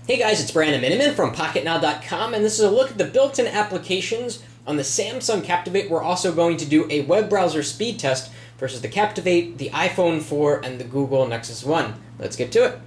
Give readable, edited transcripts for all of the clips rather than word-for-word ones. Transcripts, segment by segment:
Hey guys, it's Brandon Miniman from Pocketnow.com, and this is a look at the built-in applications on the Samsung Captivate. We're also going to do a web browser speed test versus the Captivate, the iPhone 4, and the Google Nexus One. Let's get to it.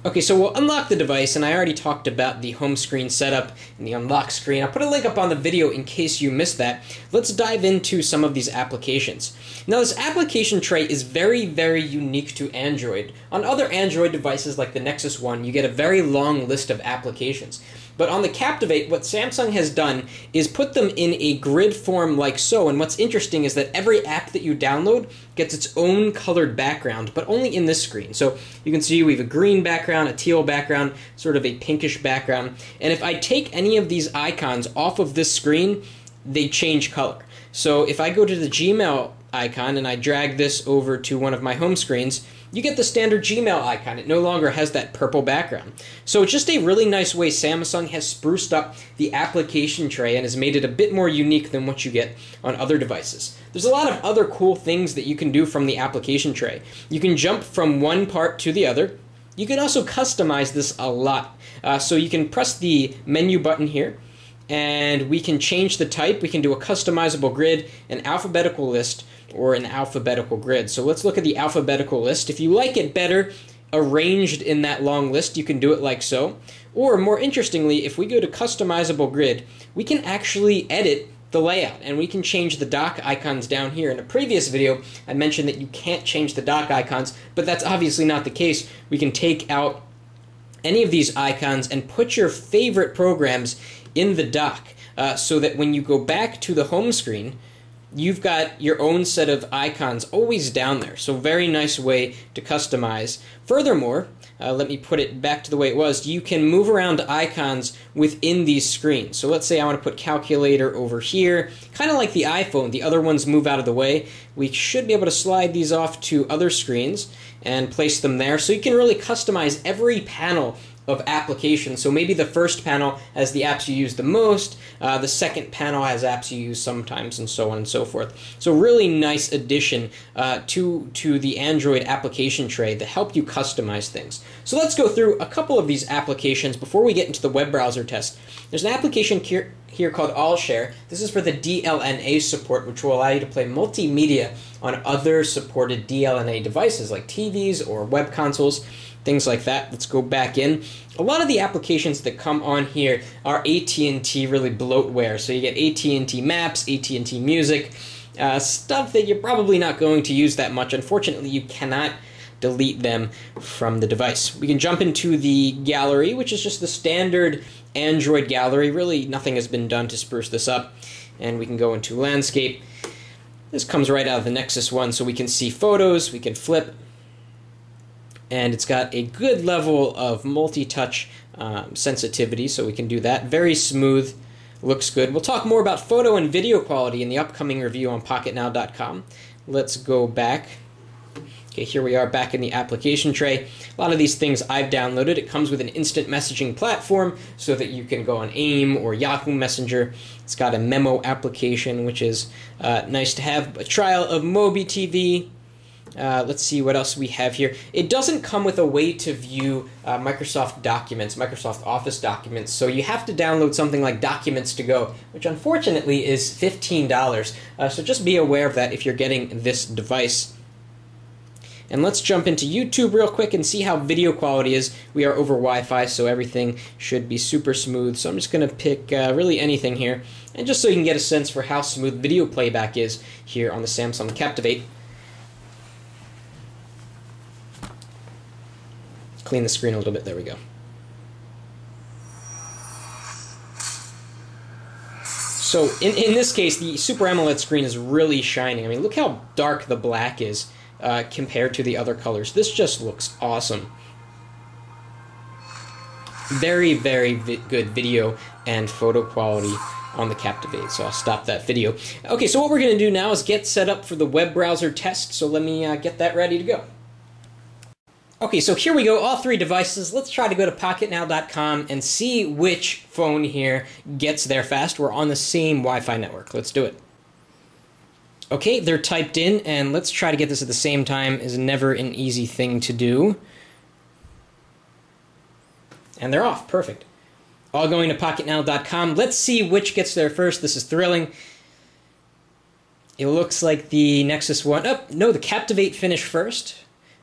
Okay, so we'll unlock the device, and I already talked about the home screen setup and the unlock screen. I'll put a link up on the video in case you missed that. Let's dive into some of these applications. Now, this application tray is very, very unique to Android. On other Android devices like the Nexus One, you get a very long list of applications. But on the Captivate, what Samsung has done is put them in a grid form like so, and what's interesting is that every app that you download gets its own colored background, but only in this screen. So you can see we have a green background, a teal background, sort of a pinkish background, and if I take any of these icons off of this screen, they change color. So if I go to the Gmail icon and I drag this over to one of my home screens, you get the standard Gmail icon. It no longer has that purple background. So it's just a really nice way Samsung has spruced up the application tray and has made it a bit more unique than what you get on other devices. There's a lot of other cool things that you can do from the application tray. You can jump from one part to the other. You can also customize this a lot. So you can press the menu button here, and we can change the type. We can do a customizable grid, an alphabetical list, or an alphabetical grid. So let's look at the alphabetical list. If you like it better arranged in that long list, you can do it like so. Or more interestingly, if we go to customizable grid, we can actually edit the layout, and we can change the dock icons down here. In a previous video, I mentioned that you can't change the dock icons, but that's obviously not the case. We can take out any of these icons and put your favorite programs in the dock so that when you go back to the home screen, you've got your own set of icons always down there. So very nice way to customize. Furthermore, let me put it back to the way it was. You can move around icons within these screens. So let's say I want to put calculator over here, kind of like the iPhone. The other ones move out of the way. We should be able to slide these off to other screens and place them there. So you can really customize every panel of applications. So maybe the first panel has the apps you use the most, the second panel has apps you use sometimes, and so on and so forth. So really nice addition to the Android application tray to help you customize things. So let's go through a couple of these applications before we get into the web browser test. There's an application here called All Share. This is for the DLNA support, which will allow you to play multimedia on other supported DLNA devices like TVs or web consoles, things like that. Let's go back in. A lot of the applications that come on here are AT&T really bloatware. So you get AT&T Maps, AT&T Music, stuff that you're probably not going to use that much. Unfortunately, you cannot delete them from the device. We can jump into the gallery, which is just the standard Android gallery. Really, nothing has been done to spruce this up. And we can go into landscape. This comes right out of the Nexus One, so we can see photos, we can flip, and it's got a good level of multi-touch sensitivity, so we can do that. Very smooth, looks good. We'll talk more about photo and video quality in the upcoming review on Pocketnow.com. Let's go back. Okay, here we are back in the application tray. A lot of these things I've downloaded. It comes with an instant messaging platform so that you can go on AIM or Yahoo Messenger. It's got a memo application, which is nice to have. A trial of Mobi TV. Let's see what else we have here. It doesn't come with a way to view Microsoft documents, Microsoft Office documents, so you have to download something like Documents to Go, which unfortunately is $15. So just be aware of that if you're getting this device. And let's jump into YouTube real quick and see how video quality is. We are over Wi-Fi, so everything should be super smooth. So I'm just going to pick really anything here, and just so you can get a sense for how smooth video playback is here on the Samsung Captivate. Clean the screen a little bit. There we go. So in this case, the Super AMOLED screen is really shining. I mean, look how dark the black is compared to the other colors. This just looks awesome. Very, very good video and photo quality on the Captivate. So I'll stop that video. Okay, so what we're going to do now is get set up for the web browser test. So let me get that ready to go. Okay, so here we go, all three devices. Let's try to go to Pocketnow.com and see which phone here gets there fast. We're on the same Wi-Fi network. Let's do it. Okay, they're typed in, and let's try to get this at the same time. Is never an easy thing to do. And they're off. Perfect. All going to Pocketnow.com. Let's see which gets there first. This is thrilling. It looks like the Nexus One... Oh, no, the Captivate finished first.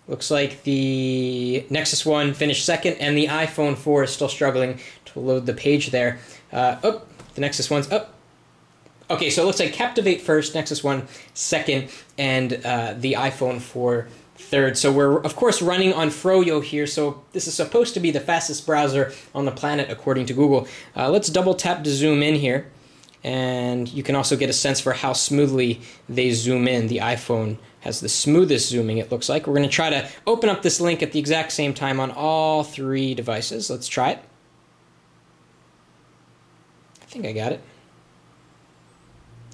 Looks like the Nexus One finished second, and the iPhone 4 is still struggling to load the page there. The Nexus One's up. Okay, so it looks like Captivate first, Nexus One second, and the iPhone 4 third. So we're, of course, running on Froyo here, so this is supposed to be the fastest browser on the planet, according to Google. Let's double tap to zoom in here, and you can also get a sense for how smoothly they zoom in. The iPhone has the smoothest zooming, it looks like. We're going to try to open up this link at the exact same time on all three devices. Let's try it. I think I got it.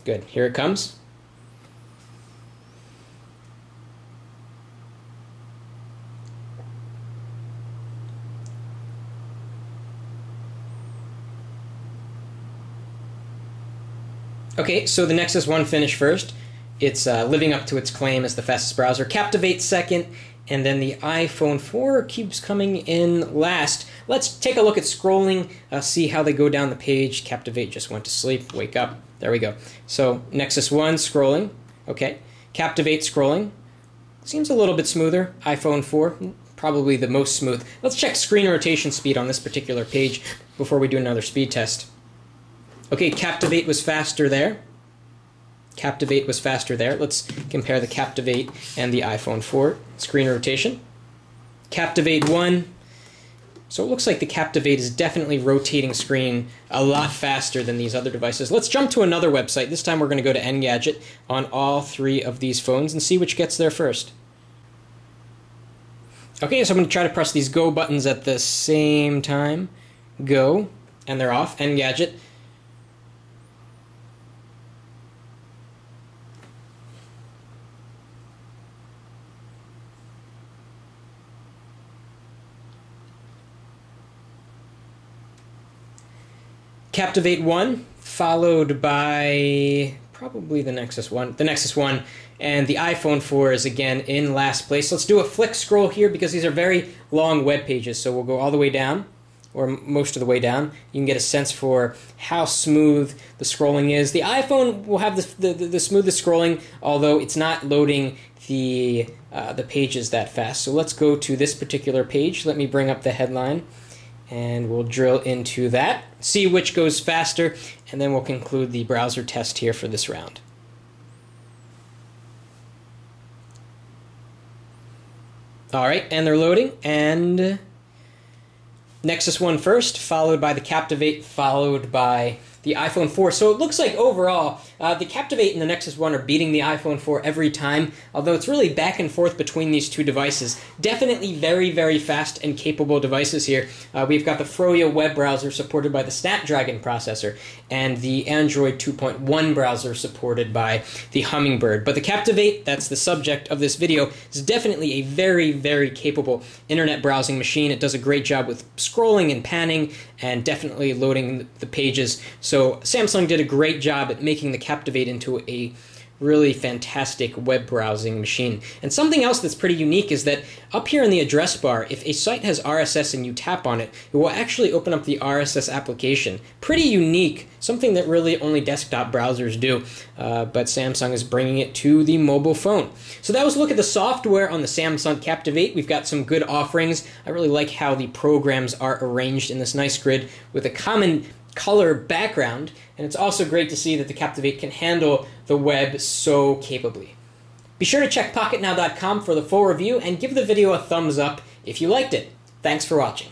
Good. Here it comes. Okay, so the Nexus One finished first. It's living up to its claim as the fastest browser. Captivate second, and then the iPhone 4 keeps coming in last. Let's take a look at scrolling, see how they go down the page. Captivate just went to sleep. Wake up. There we go. So Nexus One scrolling. Okay. Captivate scrolling. Seems a little bit smoother. iPhone 4, probably the most smooth. Let's check screen rotation speed on this particular page before we do another speed test. Okay, Captivate was faster there. Captivate was faster there. Let's compare the Captivate and the iPhone 4 screen rotation. Captivate 1. So it looks like the Captivate is definitely rotating screen a lot faster than these other devices. Let's jump to another website. This time we're going to go to Engadget on all three of these phones and see which gets there first. Okay, so I'm going to try to press these go buttons at the same time. Go, and they're off. Engadget. Captivate 1, followed by probably the Nexus One. The Nexus One and the iPhone 4 is again in last place. Let's do a flick scroll here because these are very long web pages. So we'll go all the way down, or most of the way down. You can get a sense for how smooth the scrolling is. The iPhone will have the smoothest scrolling, although it's not loading the pages that fast. So let's go to this particular page. Let me bring up the headline, and we'll drill into that, see which goes faster, and then we'll conclude the browser test here for this round. All right, and they're loading, and Nexus One first, followed by the Captivate, followed by the iPhone 4. So it looks like overall, the Captivate and the Nexus One are beating the iPhone 4 every time, although it's really back and forth between these two devices. Definitely very, very fast and capable devices here. We've got the Froyo web browser supported by the Snapdragon processor, and the Android 2.1 browser supported by the Hummingbird. But the Captivate, that's the subject of this video, is definitely a very, very capable internet browsing machine. It does a great job with scrolling and panning, and definitely loading the pages. So Samsung did a great job at making the Captivate into a really fantastic web browsing machine. And something else that's pretty unique is that up here in the address bar, if a site has RSS and you tap on it, it will actually open up the RSS application. Pretty unique, something that really only desktop browsers do, but Samsung is bringing it to the mobile phone. So that was a look at the software on the Samsung Captivate. We've got some good offerings. I really like how the programs are arranged in this nice grid with a common color background, and it's also great to see that the Captivate can handle the web so capably. Be sure to check Pocketnow.com for the full review and give the video a thumbs up if you liked it. Thanks for watching.